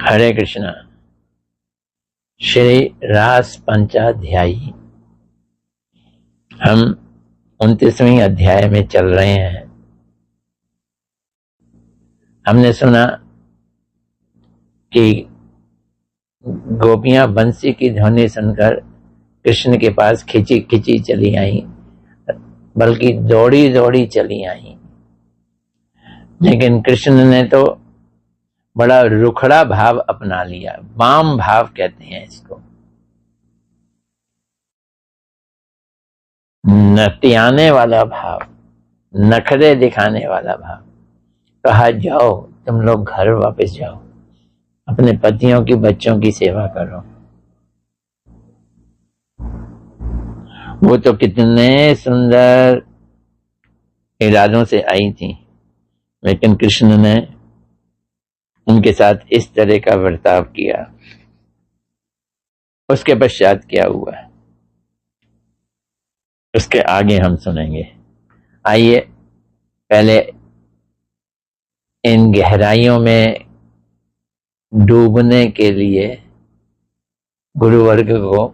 हरे कृष्णा। श्री रास पंचाध्यायी हम 29वें अध्याय में चल रहे हैं। हमने सुना कि गोपियां बंसी की ध्वनि सुनकर कृष्ण के पास खिंची खिंची चली आई, बल्कि दौड़ी दौड़ी चली आई। लेकिन कृष्ण ने तो बड़ा रुखड़ा भाव अपना लिया। वाम भाव कहते हैं इसको, नटियाने वाला भाव, नखरे दिखाने वाला भाव। कहा जाओ तुम लोग घर वापस जाओ, अपने पतियों की बच्चों की सेवा करो। वो तो कितने सुंदर इरादों से आई थी, लेकिन कृष्ण ने उनके साथ इस तरह का बर्ताव किया। उसके पश्चात क्या हुआ, उसके आगे हम सुनेंगे। आइए पहले इन गहराइयों में डूबने के लिए गुरुवर्ग को,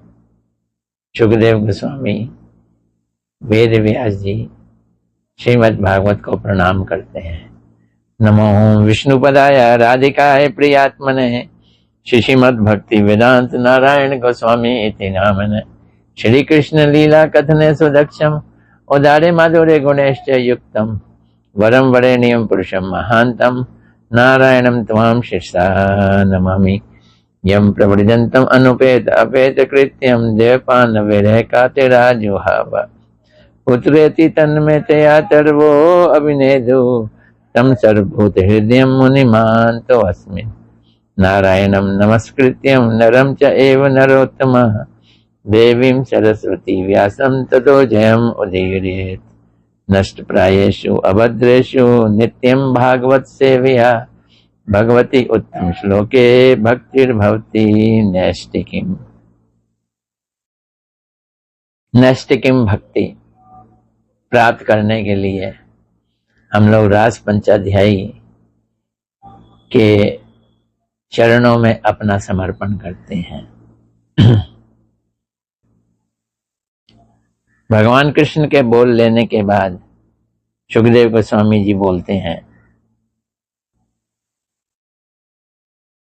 सुखदेव गोस्वामी, वेद व्यास जी, श्रीमद् भागवत को प्रणाम करते हैं। नमो विष्णुपदाय राधिकाय प्रियात्मने श्रीमद् भक्ति वेदांत नारायण गोस्वामी इति नामने श्री कृष्ण लीला कथने सुदक्षम उदारे माधुर्य गुणेश्च युक्तम वरम वरेण्यम पुरुषम महांतम नारायणं त्वां शिरसा नमामि। यम प्रवृजन्तम अनुपेत अपेत कृत्यम देवपान विरह कातिराजुहाव पुत्रेति तन्मे तया तर्वो अभिनेदु तम सर्वभूत हृदय मुनिमान्तो अस्मिन् नारायणं नमस्कृत्यं नरं च एव नरोत्तमः देवीं सरस्वती व्यासं ततो जयम् उदीरयेत्। नष्ट प्रायेषु अभद्रेषु नित्यं भागवत सेवया भगवती उत्तम श्लोके भक्तिर्भवति नैष्टिकीम्। नैष्टिकीम् भक्ति प्राप्त करने के लिए हम लोग रास पंचाध्यायी के चरणों में अपना समर्पण करते हैं। भगवान कृष्ण के बोल लेने के बाद सुखदेव गोस्वामी जी बोलते हैं,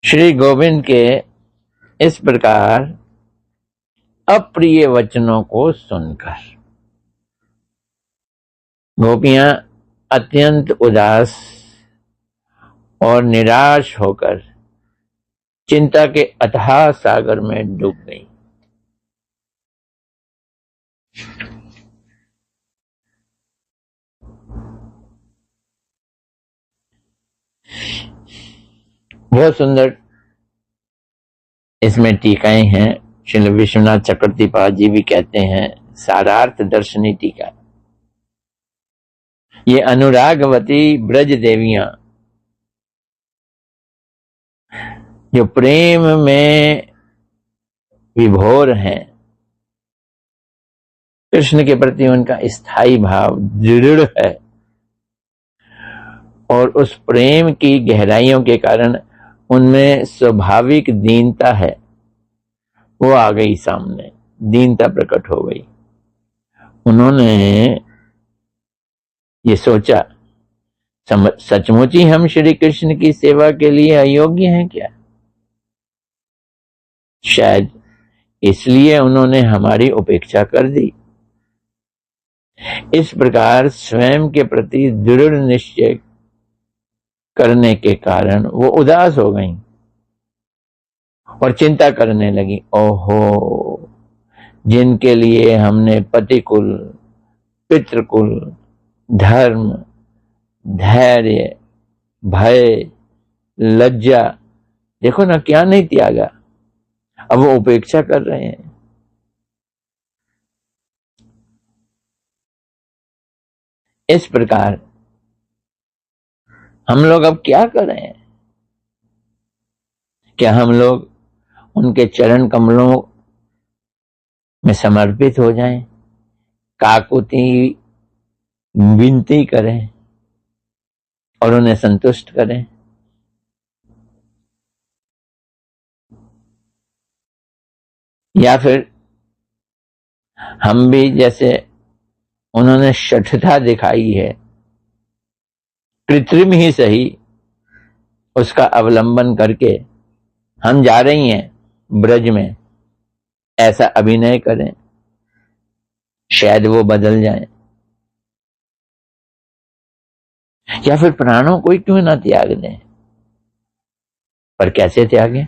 श्री गोविंद के इस प्रकार अप्रिय वचनों को सुनकर गोपियां अत्यंत उदास और निराश होकर चिंता के अथाह सागर में डूब गई। बहुत सुंदर इसमें टीकाएं हैं। श्री विश्वनाथ चक्रवर्तीपाद जी भी कहते हैं सारार्थ दर्शनी टीका। ये अनुरागवती ब्रज देवियां जो प्रेम में विभोर हैं, कृष्ण के प्रति उनका स्थायी भाव दृढ़ है और उस प्रेम की गहराइयों के कारण उनमें स्वाभाविक दीनता है, वो आ गई सामने, दीनता प्रकट हो गई। उन्होंने ये सोचा सचमुच ही हम श्री कृष्ण की सेवा के लिए अयोग्य हैं क्या? शायद इसलिए उन्होंने हमारी उपेक्षा कर दी। इस प्रकार स्वयं के प्रति दृढ़ निश्चय करने के कारण वो उदास हो गईं और चिंता करने लगी। ओहो, जिनके लिए हमने पतिकुल, पितृकुल, धर्म, धैर्य, भय, लज्जा, देखो ना क्या नहीं त्यागा, अब वो उपेक्षा कर रहे हैं। इस प्रकार हम लोग अब क्या करें? क्या हम लोग उनके चरण कमलों में समर्पित हो जाएं, काकुती विनती करें और उन्हें संतुष्ट करें? या फिर हम भी जैसे उन्होंने शठता दिखाई है, कृत्रिम ही सही, उसका अवलंबन करके हम जा रही हैं ब्रज में, ऐसा अभिनय करें, शायद वो बदल जाए। या फिर प्राणों को क्यों ना त्याग दें, पर कैसे त्यागें?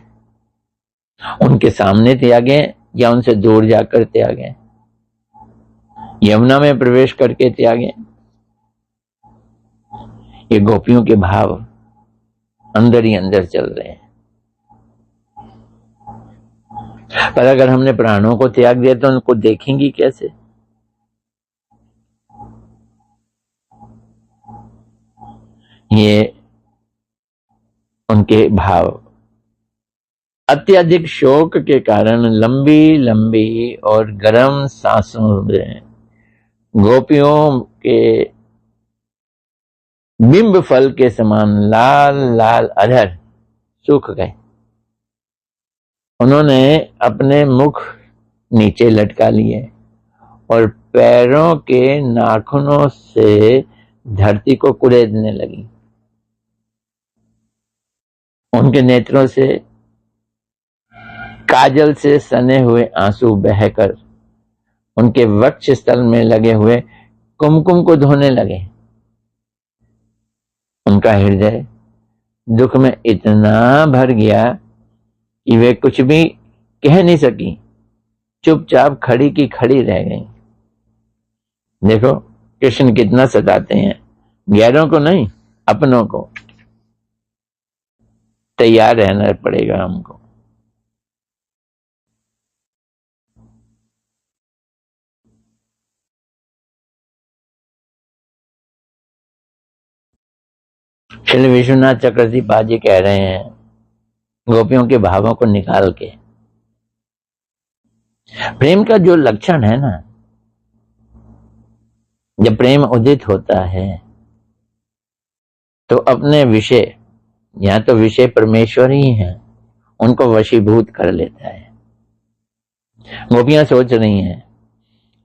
उनके सामने त्यागें या उनसे दूर जाकर त्यागें? यमुना में प्रवेश करके त्यागें? ये गोपियों के भाव अंदर ही अंदर चल रहे हैं। पर अगर हमने प्राणों को त्याग दिया तो उनको देखेंगी कैसे? ये उनके भाव अत्यधिक शोक के कारण लंबी लंबी और गर्म सांसों में गोपियों के बिंब फल के समान लाल लाल अधर सूख गए। उन्होंने अपने मुख नीचे लटका लिए और पैरों के नाखूनों से धरती को कुरेदने लगी। उनके नेत्रों से काजल से सने हुए आंसू बहकर उनके वक्ष स्थल में लगे हुए कुमकुम को धोने लगे। उनका हृदय दुख में इतना भर गया कि वे कुछ भी कह नहीं सकी, चुपचाप खड़ी की खड़ी रह गई। देखो कृष्ण कितना सताते हैं, गैरों को नहीं, अपनों को। तैयार रहना पड़ेगा हमको। श्री विश्वनाथ चक्रवर्ती पाजी कह रहे हैं, गोपियों के भावों को निकाल के, प्रेम का जो लक्षण है ना, जब प्रेम उदित होता है तो अपने विषय, यहां तो विषय परमेश्वर ही हैं, उनको वशीभूत कर लेता है। गोपियां सोच रही हैं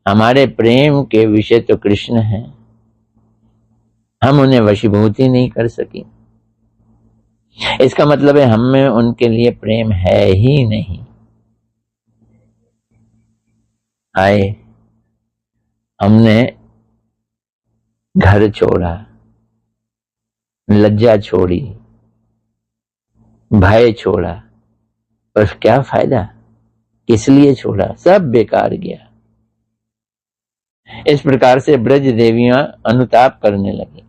हमारे प्रेम के विषय तो कृष्ण हैं, हम उन्हें वशीभूत ही नहीं कर सकी। इसका मतलब है हम में उनके लिए प्रेम है ही नहीं। आए, हमने घर छोड़ा, लज्जा छोड़ी, भय छोड़ा, पर क्या फायदा? किस लिए छोड़ा? सब बेकार गया। इस प्रकार से ब्रज देवियां अनुताप करने लगी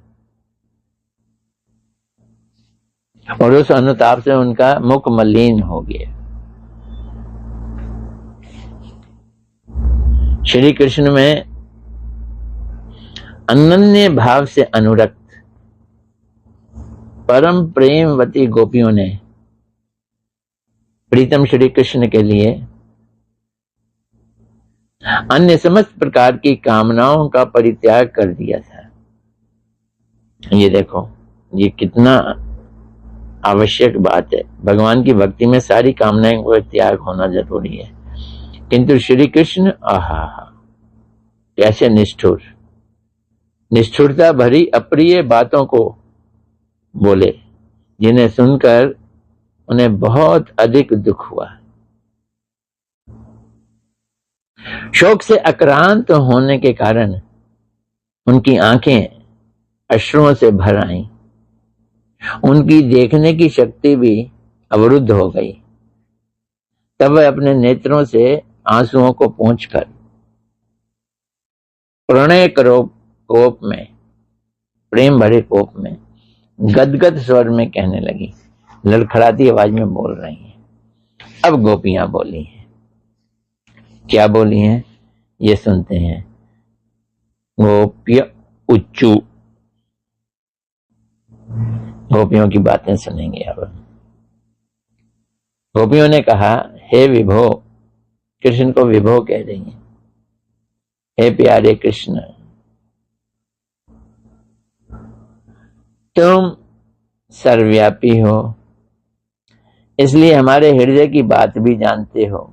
और उस अनुताप से उनका मुख मलिन हो गया। श्री कृष्ण में अनन्य भाव से अनुरक्त परम प्रेमवती गोपियों ने प्रीतम श्री कृष्ण के लिए अन्य समस्त प्रकार की कामनाओं का परित्याग कर दिया था। ये देखो, ये कितना आवश्यक बात है। भगवान की भक्ति में सारी कामनाओं का त्याग होना जरूरी है, किंतु श्री कृष्ण आहा कैसे निष्ठुर, निष्ठुरता भरी अप्रिय बातों को बोले, जिन्हें सुनकर उन्हें बहुत अधिक दुख हुआ। शोक से आक्रांत होने के कारण उनकी आंखें अश्रुओं से भर आईं, उनकी देखने की शक्ति भी अवरुद्ध हो गई। तब वह अपने नेत्रों से आंसुओं को पोंछकर प्रणय कोप में, प्रेम भरे कोप में गदगद स्वर में कहने लगी, लड़खड़ाती आवाज में बोल रही हैं। अब गोपियां बोली हैं। क्या बोली हैं ये सुनते हैं। गोप्य उच्चू, गोपियों की बातें सुनेंगे। अब गोपियों ने कहा, हे विभो, कृष्ण को विभो कह रही हैं, हे प्यारे कृष्ण, तुम सर्वव्यापी हो, इसलिए हमारे हृदय की बात भी जानते हो।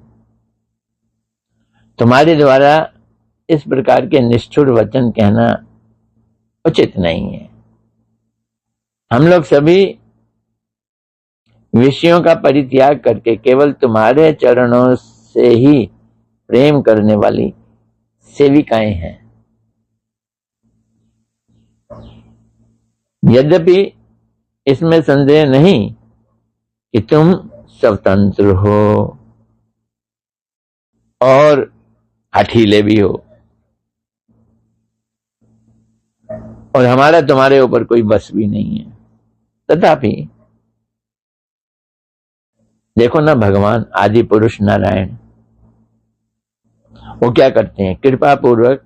तुम्हारे द्वारा इस प्रकार के निष्ठुर वचन कहना उचित नहीं है। हम लोग सभी विषयों का परित्याग करके केवल तुम्हारे चरणों से ही प्रेम करने वाली सेविकाएं हैं। यद्यपि इसमें संदेह नहीं कि तुम स्वतंत्र हो और हठीले भी हो, और हमारा तुम्हारे ऊपर कोई बस भी नहीं है। तथापि देखो ना, भगवान आदि पुरुष नारायण वो क्या करते हैं, कृपा पूर्वक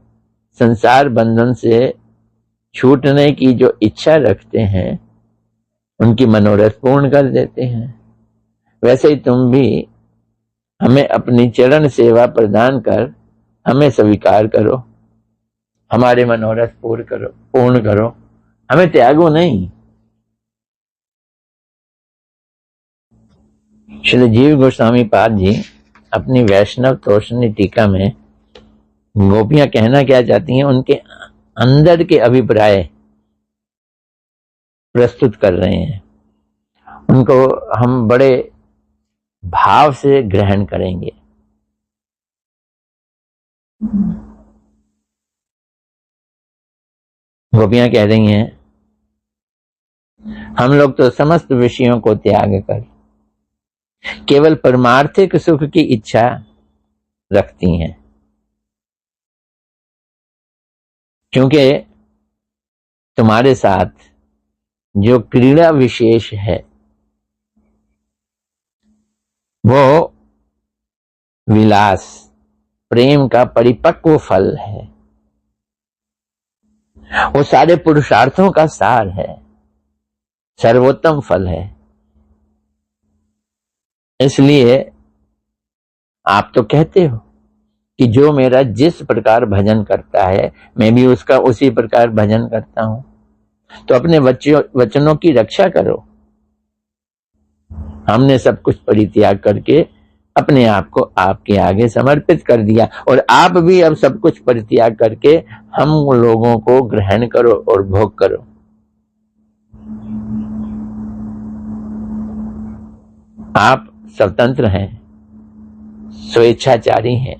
संसार बंधन से छूटने की जो इच्छा रखते हैं उनकी मनोरथ पूर्ण कर देते हैं। वैसे ही तुम भी हमें अपनी चरण सेवा प्रदान कर हमें स्वीकार करो, हमारे मनोरथ पूर्ण करो, हमें त्यागो नहीं। श्री जीव गोस्वामी पाद जी अपनी वैष्णव तोषणी टीका में गोपियां कहना क्या चाहती हैं, उनके अंदर के अभिप्राय प्रस्तुत कर रहे हैं। उनको हम बड़े भाव से ग्रहण करेंगे। गोपियां कह रही हैं, हम लोग तो समस्त विषयों को त्याग कर केवल परमार्थिक सुख की इच्छा रखती हैं, क्योंकि तुम्हारे साथ जो क्रीड़ा विशेष है वो विलास प्रेम का परिपक्व फल है, वो सारे पुरुषार्थों का सार है, सर्वोत्तम फल है। इसलिए आप तो कहते हो कि जो मेरा जिस प्रकार भजन करता है मैं भी उसका उसी प्रकार भजन करता हूं, तो अपने वचनों की रक्षा करो। हमने सब कुछ परित्याग करके अपने आप को आपके आगे समर्पित कर दिया, और आप भी अब सब कुछ परित्याग करके हम लोगों को ग्रहण करो और भोग करो। आप स्वतंत्र हैं, स्वेच्छाचारी हैं,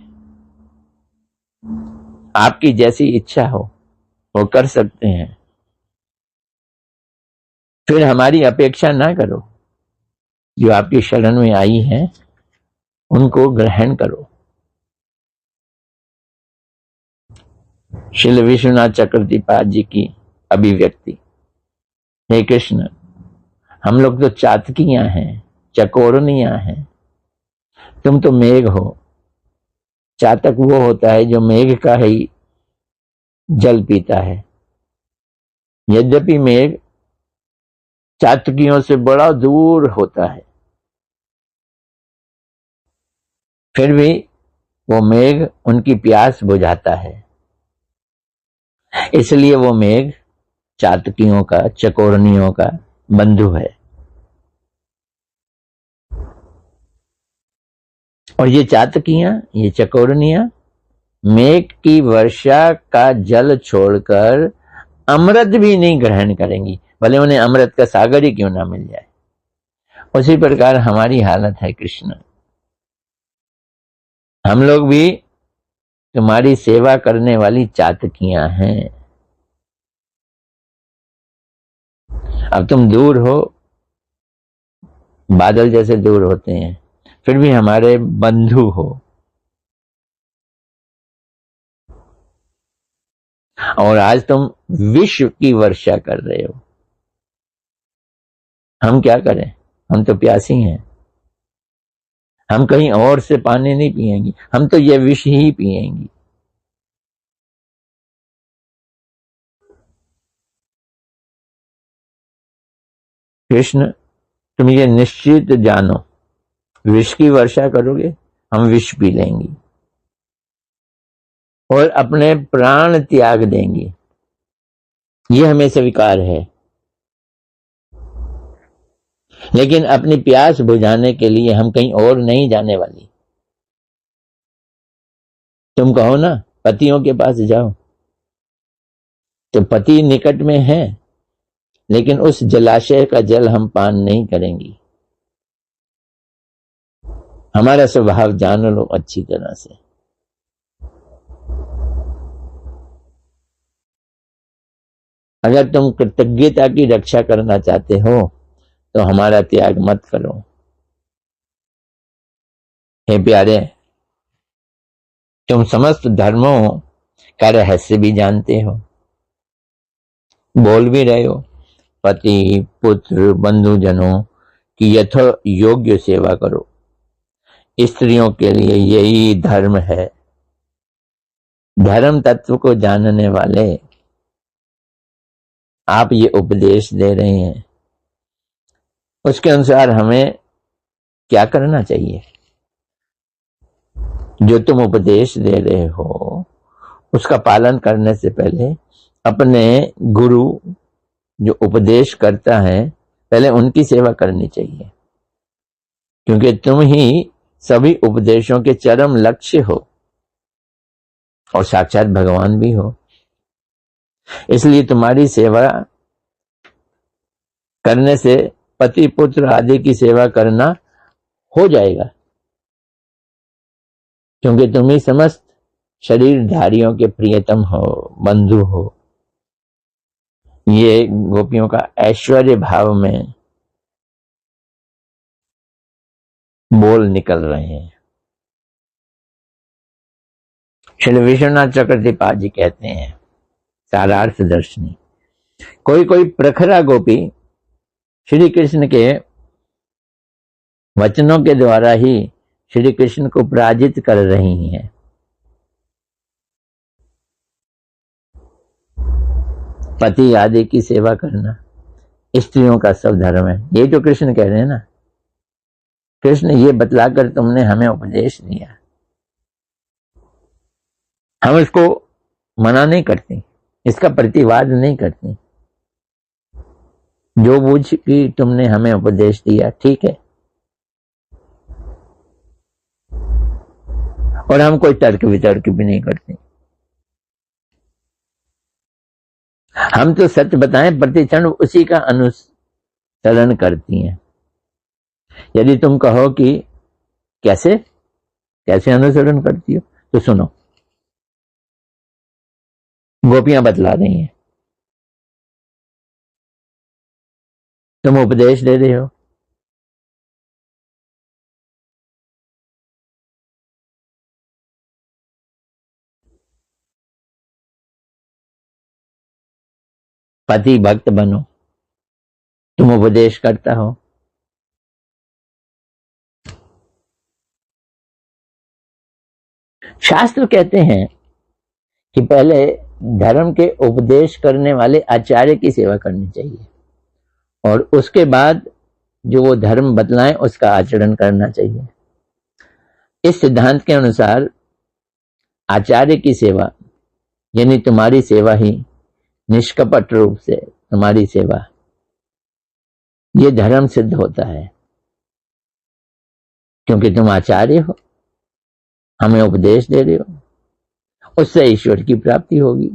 आपकी जैसी इच्छा हो वो कर सकते हैं। फिर हमारी अपेक्षा ना करो, जो आपकी शरण में आई हैं उनको ग्रहण करो। श्री विश्वनाथ चक्रवर्तीपाद जी की अभिव्यक्ति, हे कृष्ण, हम लोग तो चातकियां हैं, चकोरनियां हैं, तुम तो मेघ हो। चातक वो होता है जो मेघ का ही जल पीता है। यद्यपि मेघ चातकियों से बड़ा दूर होता है, फिर भी वो मेघ उनकी प्यास बुझाता है। इसलिए वो मेघ चातकियों का, चकोरनियों का बंधु है। और ये चातकियां, ये चकोरनियां मेघ की वर्षा का जल छोड़कर अमृत भी नहीं ग्रहण करेंगी, भले उन्हें अमृत का सागर ही क्यों ना मिल जाए। उसी प्रकार हमारी हालत है कृष्ण। हम लोग भी तुम्हारी सेवा करने वाली चातकियां हैं। अब तुम दूर हो, बादल जैसे दूर होते हैं, फिर भी हमारे बंधु हो, और आज तुम विश्व की वर्षा कर रहे हो। हम क्या करें, हम तो प्यासी हैं। हम कहीं और से पानी नहीं पिएंगी, हम तो ये विष ही पिएंगी। कृष्ण, तुम ये निश्चित जानो, विष की वर्षा करोगे, हम विष पी लेंगी और अपने प्राण त्याग देंगी। ये हमें स्वीकार है, लेकिन अपनी प्यास बुझाने के लिए हम कहीं और नहीं जाने वाली। तुम कहो ना पतियों के पास जाओ, तो पति निकट में है, लेकिन उस जलाशय का जल हम पान नहीं करेंगी। हमारा स्वभाव जान लो अच्छी तरह से। अगर तुम कृतज्ञता की रक्षा करना चाहते हो तो हमारा त्याग मत करो। हे प्यारे, तुम समस्त धर्मों का रहस्य भी जानते हो, बोल भी रहे हो पति पुत्र बंधुजनों की यथा योग्य सेवा करो। स्त्रियों के लिए यही धर्म है। धर्म तत्व को जानने वाले आप ये उपदेश दे रहे हैं, उसके अनुसार हमें क्या करना चाहिए? जो तुम उपदेश दे रहे हो उसका पालन करने से पहले अपने गुरु जो उपदेश करता है पहले उनकी सेवा करनी चाहिए, क्योंकि तुम ही सभी उपदेशों के चरम लक्ष्य हो और साक्षात भगवान भी हो। इसलिए तुम्हारी सेवा करने से पति पुत्र आदि की सेवा करना हो जाएगा, क्योंकि तुम ही समस्त शरीरधारियों के प्रियतम हो, बंधु हो। ये गोपियों का ऐश्वर्य भाव में बोल निकल रहे हैं। श्री विश्वनाथ चक्रवर्ती पाद जी कहते हैं सारार्थ दर्शनी, कोई कोई प्रखरा गोपी श्री कृष्ण के वचनों के द्वारा ही श्री कृष्ण को पराजित कर रही हैं। पति आदि की सेवा करना स्त्रियों का सब धर्म है, ये जो कृष्ण कह रहे हैं ना। कृष्ण ये बतलाकर तुमने हमें उपदेश दिया, हम इसको मना नहीं करते, इसका प्रतिवाद नहीं करते। जो बूझ कि तुमने हमें उपदेश दिया ठीक है, और हम कोई तर्क वितर्क भी नहीं करते। हम तो सत्य बताएं प्रतिक्षण उसी का अनुसरण करती हैं। यदि तुम कहो कि कैसे कैसे अनुसरण करती हो, तो सुनो, गोपियां बतला रही हैं। तुम उपदेश दे रहे हो, पति भक्त बनो, तुम उपदेश करता हो। शास्त्र कहते हैं कि पहले धर्म के उपदेश करने वाले आचार्य की सेवा करनी चाहिए, और उसके बाद जो वो धर्म बतलाएं उसका आचरण करना चाहिए। इस सिद्धांत के अनुसार आचार्य की सेवा यानी तुम्हारी सेवा ही निष्कपट रूप से तुम्हारी सेवा, ये धर्म सिद्ध होता है, क्योंकि तुम आचार्य हो, हमें उपदेश दे रहे हो, उससे ईश्वर की प्राप्ति होगी।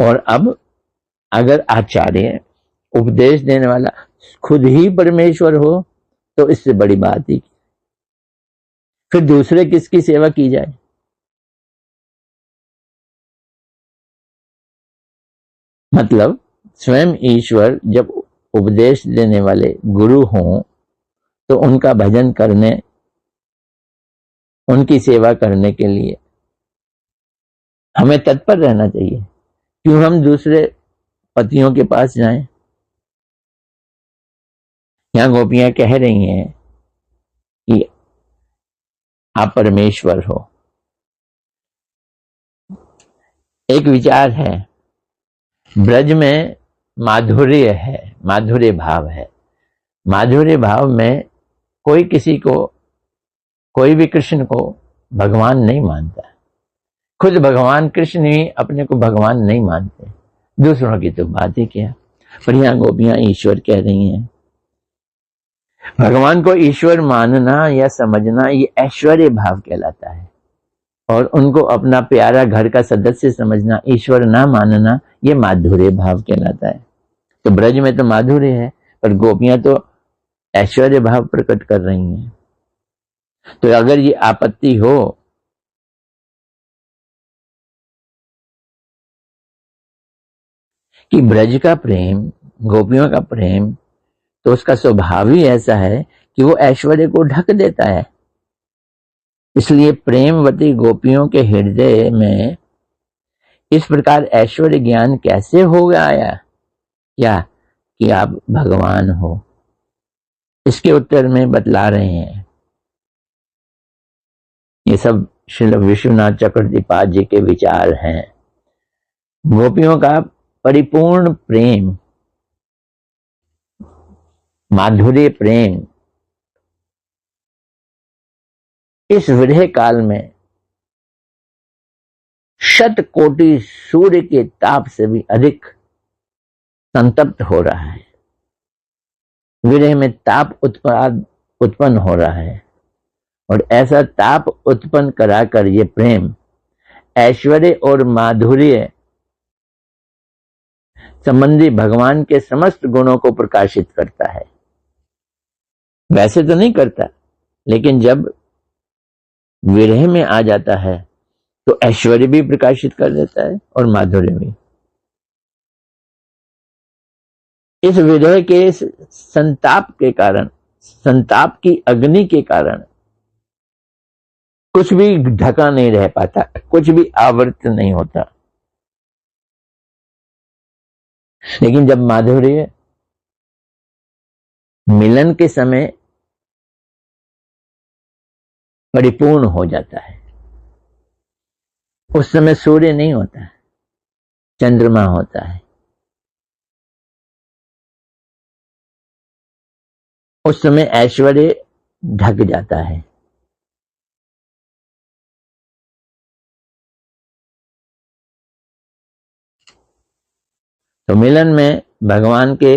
और अब अगर आचार्य उपदेश देने वाला खुद ही परमेश्वर हो तो इससे बड़ी बात ही, फिर दूसरे किसकी सेवा की जाए? मतलब स्वयं ईश्वर जब उपदेश देने वाले गुरु हों तो उनका भजन करने, उनकी सेवा करने के लिए हमें तत्पर रहना चाहिए। क्यों हम दूसरे पतियों के पास जाएं? यहां गोपियां कह रही हैं कि आप परमेश्वर हो। एक विचार है, ब्रज में माधुर्य है, माधुर्य भाव है। माधुर्य भाव में कोई किसी को, कोई भी कृष्ण को भगवान नहीं मानता। खुद भगवान कृष्ण ही अपने को भगवान नहीं मानते, दूसरों की तो बात ही क्या। पर यहां गोपियां ईश्वर कह रही हैं। भगवान को ईश्वर मानना या समझना ये ऐश्वर्य भाव कहलाता है, और उनको अपना प्यारा घर का सदस्य समझना, ईश्वर ना मानना, ये माधुर्य भाव कहलाता है। तो ब्रज में तो माधुर्य है, पर गोपियां तो ऐश्वर्य भाव प्रकट कर रही हैं। तो अगर ये आपत्ति हो कि ब्रज का प्रेम, गोपियों का प्रेम, तो उसका स्वभाव ही ऐसा है कि वो ऐश्वर्य को ढक देता है। इसलिए प्रेमवती गोपियों के हृदय में इस प्रकार ऐश्वर्य ज्ञान कैसे हो गया क्या कि आप भगवान हो? इसके उत्तर में बतला रहे हैं। ये सब श्री विश्वनाथ चक्रवर्तीपाद जी के विचार हैं। गोपियों का परिपूर्ण प्रेम, माधुर्य प्रेम इस विरह काल में शत कोटि सूर्य के ताप से भी अधिक संतप्त हो रहा है। विरह में ताप उत्पन्न हो रहा है, और ऐसा ताप उत्पन्न कराकर ये प्रेम ऐश्वर्य और माधुर्य संबंधी भगवान के समस्त गुणों को प्रकाशित करता है। वैसे तो नहीं करता, लेकिन जब विरह में आ जाता है तो ऐश्वर्य भी प्रकाशित कर देता है और माधुर्य भी। इस विरह के संताप के कारण, संताप की अग्नि के कारण कुछ भी ढका नहीं रह पाता, कुछ भी आवृत नहीं होता। लेकिन जब माधुर्य मिलन के समय परिपूर्ण हो जाता है, उस समय सूर्य नहीं होता है, चंद्रमा होता है। उस समय ऐश्वर्य ढक जाता है। तो मिलन में भगवान के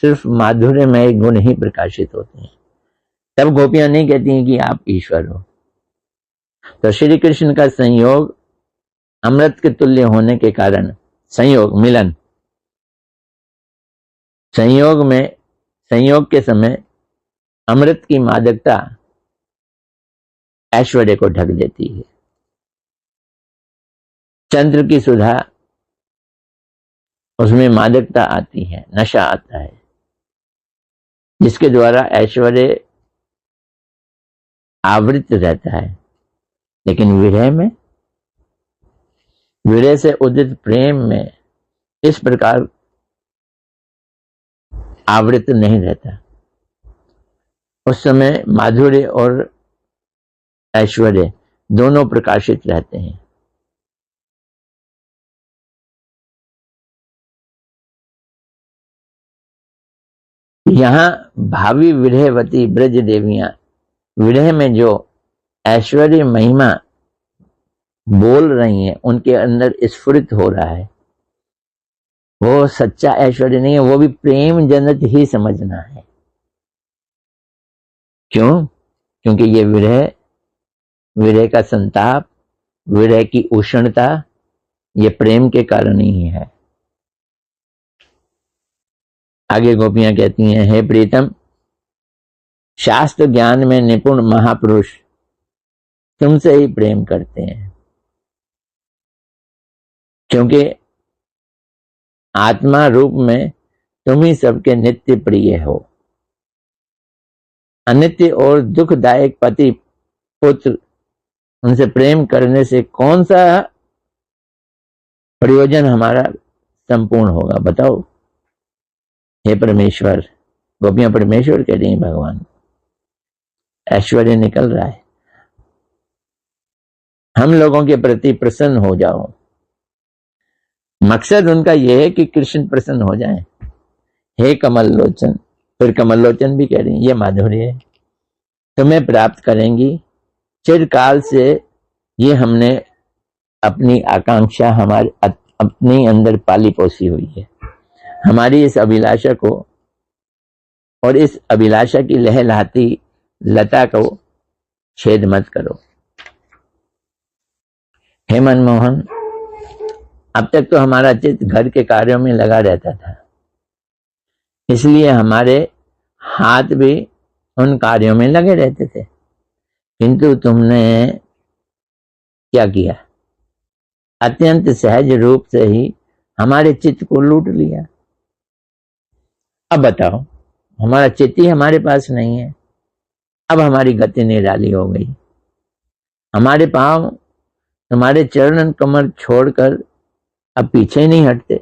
सिर्फ माधुर्यमय गुण ही प्रकाशित होते हैं। तब गोपियां नहीं कहती हैं कि आप ईश्वर हो। तो श्री कृष्ण का संयोग अमृत के तुल्य होने के कारण, संयोग मिलन, संयोग के समय अमृत की मादकता ऐश्वर्य को ढक देती है। चंद्र की सुधा, उसमें मादकता आती है, नशा आता है, जिसके द्वारा ऐश्वर्य आवृत रहता है। लेकिन विरह से उदित प्रेम में इस प्रकार आवृत नहीं रहता। उस समय माधुर्य और ऐश्वर्य दोनों प्रकाशित रहते हैं। यहां भावी विरहवती ब्रज देवियां विरह में जो ऐश्वर्य महिमा बोल रही हैं, उनके अंदर स्फुरित हो रहा है। वो सच्चा ऐश्वर्य नहीं है, वो भी प्रेम जनत ही समझना है। क्यों? क्योंकि ये विरह का संताप, विरह की उष्णता, ये प्रेम के कारण ही है। आगे गोपियां कहती हैं, हे प्रीतम, शास्त्र ज्ञान में निपुण महापुरुष तुमसे ही प्रेम करते हैं, क्योंकि आत्मा रूप में तुम ही सबके नित्य प्रिय हो। अनित्य और दुखदायक पति पुत्र, उनसे प्रेम करने से कौन सा प्रयोजन हमारा संपूर्ण होगा? बताओ हे परमेश्वर। गोपियां परमेश्वर कह रही हैं भगवान। ऐश्वर्य निकल रहा है, हम लोगों के प्रति प्रसन्न हो जाओ। मकसद उनका यह है कि कृष्ण प्रसन्न हो जाएं। हे कमल लोचन, फिर कमल लोचन भी कह रही हैं, ये माधुर्य है, तुम्हें प्राप्त करेंगी। चिरकाल से ये हमने अपनी आकांक्षा हमारे अपने अंदर पाली पोसी हुई है। हमारी इस अभिलाषा को और इस अभिलाषा की लहलहाती लता को छेद मत करो। हे मनमोहन, अब तक तो हमारा चित्त घर के कार्यों में लगा रहता था, इसलिए हमारे हाथ भी उन कार्यों में लगे रहते थे, किंतु तुमने क्या किया? अत्यंत सहज रूप से ही हमारे चित्त को लूट लिया। अब बताओ, हमारा चित्त ही हमारे पास नहीं है। अब हमारी गति निराली हो गई। हमारे पांव तुम्हारे चरण कमर छोड़कर अब पीछे ही नहीं हटते,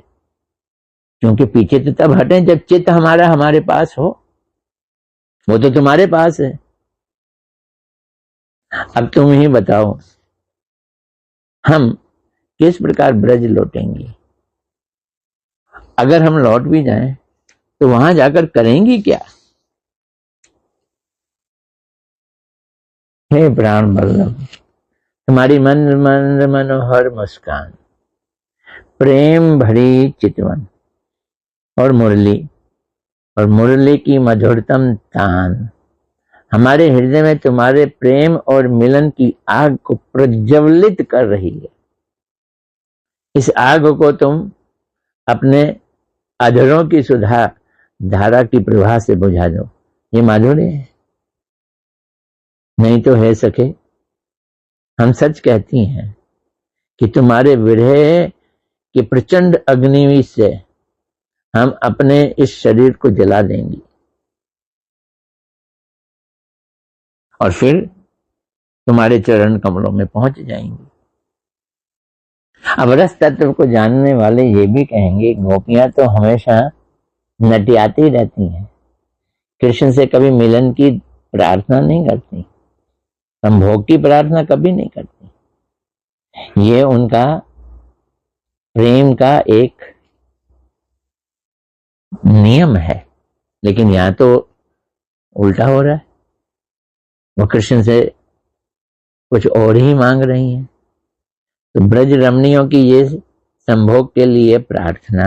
क्योंकि पीछे तो तब हटे जब चित्त हमारा हमारे पास हो। वो तो तुम्हारे पास है। अब तुम ही बताओ, हम किस प्रकार ब्रज लौटेंगे? अगर हम लौट भी जाएं तो वहां जाकर करेंगी क्या? हे प्राण वल्लभ, तुम्हारी मंद मंद मनोहर मुस्कान, प्रेम भरी चितवन और मुरली की मधुरतम तान हमारे हृदय में तुम्हारे प्रेम और मिलन की आग को प्रज्वलित कर रही है। इस आग को तुम अपने अधरों की सुधा धारा की प्रवाह से बुझा दो। ये माधुर्य है। नहीं तो है सके, हम सच कहती हैं कि तुम्हारे विरह की प्रचंड अग्नि से हम अपने इस शरीर को जला देंगी और फिर तुम्हारे चरण कमलों में पहुंच जाएंगी। अब रस तत्व को जानने वाले ये भी कहेंगे, गोपियां तो हमेशा नटियाती रहती हैं, कृष्ण से कभी मिलन की प्रार्थना नहीं करती, संभोग की प्रार्थना कभी नहीं करती। ये उनका प्रेम का एक नियम है। लेकिन यहां तो उल्टा हो रहा है, वो कृष्ण से कुछ और ही मांग रही हैं। तो ब्रज रमणियों की ये संभोग के लिए प्रार्थना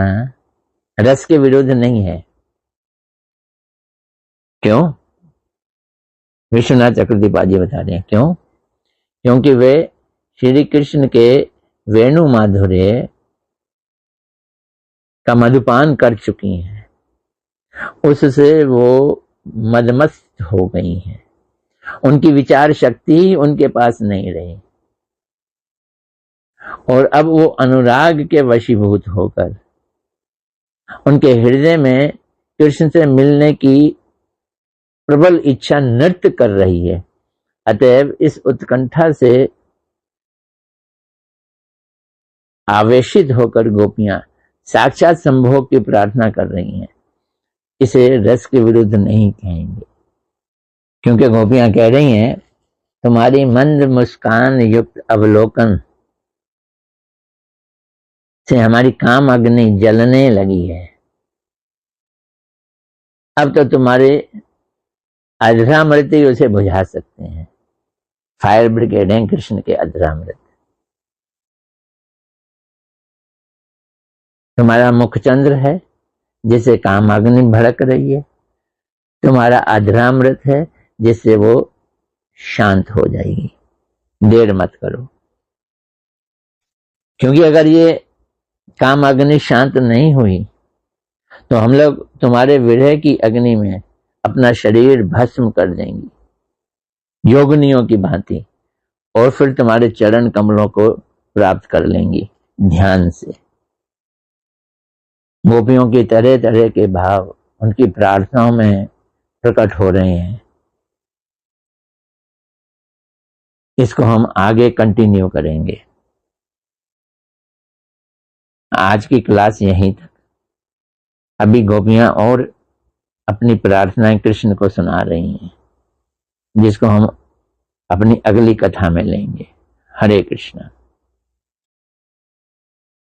रस के विरुद्ध नहीं है। क्यों? विश्वनाथ चक्रवर्ती जी बता रहे हैं क्यों? क्योंकि वे श्री कृष्ण के वेणु माधुर्य का मधुपान कर चुकी हैं, उससे वो मदमस्त हो गई हैं। उनकी विचार शक्ति उनके पास नहीं रही और अब वो अनुराग के वशीभूत होकर उनके हृदय में कृष्ण से मिलने की प्रबल इच्छा नृत्य कर रही है। अतएव इस उत्कंठा से आवेशित होकर गोपियां साक्षात संभोग की प्रार्थना कर रही हैं। इसे रस के विरुद्ध नहीं कहेंगे, क्योंकि गोपियां कह रही हैं तुम्हारी मंद मुस्कान युक्त अवलोकन से हमारी काम अग्नि जलने लगी है। अब तो तुम्हारे अधरामृत ही उसे बुझा सकते हैं। फायर ब्रिगेड है कृष्ण के अधरामृत। तुम्हारा मुखचंद्र है जिससे कामाग्नि भड़क रही है, तुम्हारा अधरामृत है जिससे वो शांत हो जाएगी। देर मत करो, क्योंकि अगर ये कामाग्नि शांत नहीं हुई तो हम लोग तुम्हारे विरह की अग्नि में अपना शरीर भस्म कर देंगी योगिनियों की भांति, और फिर तुम्हारे चरण कमलों को प्राप्त कर लेंगी ध्यान से। गोपियों की तरह तरह के भाव उनकी प्रार्थनाओं में प्रकट हो रहे हैं। इसको हम आगे कंटिन्यू करेंगे। आज की क्लास यहीं तक। अभी गोपियां और अपनी प्रार्थनाएं कृष्ण को सुना रही हैं, जिसको हम अपनी अगली कथा में लेंगे। हरे कृष्णा।